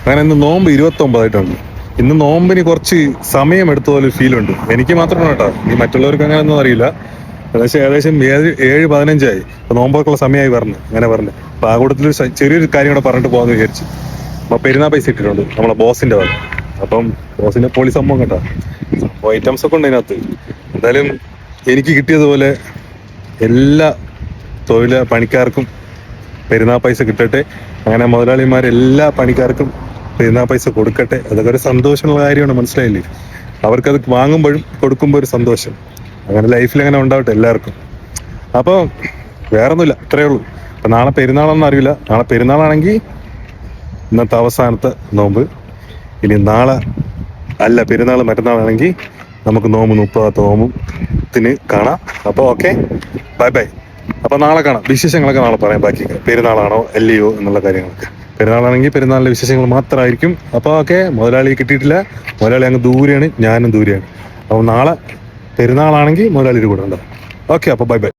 അങ്ങനെ ഇന്ന് നോമ്പ് 29 ഇന്ന് നോമ്പിന് കുറച്ച് സമയം എടുത്ത പോലെ ഫീലുണ്ട്. എനിക്ക് മാത്രമാണ് കേട്ടോ, ഈ മറ്റുള്ളവർക്ക് അങ്ങനെയൊന്നും അറിയില്ല. ഏകദേശം 7:15 ഇപ്പൊ നോമ്പൊക്കെയുള്ള സമയമായി അങ്ങനെ പറഞ്ഞു. അപ്പൊ ആ കൂട്ടത്തിൽ ചെറിയൊരു കാര്യം കൂടെ പറഞ്ഞിട്ട് പോകാന്ന് വിചാരിച്ചു. അപ്പൊ പെരുന്നാൾ പൈസ ഇട്ടിട്ടുണ്ട് നമ്മളെ ബോസിന്റെ വക. അപ്പം ബോസിന്റെ പൊളി സംഭവം കേട്ടോ, സംഭവം ഐറ്റംസ് ഒക്കെ ഉണ്ട് അതിനകത്ത്. എന്തായാലും എനിക്ക് കിട്ടിയതുപോലെ എല്ലാ പണിക്കാർക്കും പെരുന്നാൾ പൈസ കിട്ടട്ടെ. അങ്ങനെ മുതലാളിമാരെല്ലാ പണിക്കാർക്കും പെരുന്നാൾ പൈസ കൊടുക്കട്ടെ. അതൊക്കെ ഒരു സന്തോഷമുള്ള കാര്യമാണ്, മനസ്സിലായില്ലേ? അവർക്കത് വാങ്ങുമ്പോഴും കൊടുക്കുമ്പോൾ ഒരു സന്തോഷം. അങ്ങനെ ലൈഫിൽ അങ്ങനെ ഉണ്ടാവട്ടെ എല്ലാവർക്കും. അപ്പോൾ വേറൊന്നുമില്ല, ഇത്രയേ ഉള്ളൂ. അപ്പം നാളെ പെരുന്നാളൊന്നും അറിയില്ല. നാളെ പെരുന്നാളാണെങ്കിൽ ഇന്നത്തെ അവസാനത്തെ നോമ്പ്. ഇനി നാളെ അല്ല പെരുന്നാൾ മറ്റന്നാളാണെങ്കിൽ നമുക്ക് നോമ്പ് 30ാമത്തെ നോമ്പത്തിന് കാണാം. അപ്പോൾ ഓക്കെ, ബൈ ബൈ. അപ്പൊ നാളെ കാണാം. വിശേഷങ്ങളൊക്കെ നാളെ പറയാം, ബാക്കി പെരുന്നാളാണോ അല്ലയോ എന്നുള്ള കാര്യങ്ങളൊക്കെ. പെരുന്നാളാണെങ്കിൽ പെരുന്നാളിന്റെ വിശേഷങ്ങൾ മാത്രമായിരിക്കും. അപ്പൊ ഓക്കെ, മുതലാളി കിട്ടിയിട്ടില്ല. മുതലാളി അങ്ങ് ദൂരെയാണ്, ഞാനും ദൂരെയാണ്. അപ്പൊ നാളെ പെരുന്നാളാണെങ്കിൽ മുതലാളിയുടെ കൂടെ ഉണ്ടാവും. ഓക്കെ, അപ്പൊ ബൈ ബൈ.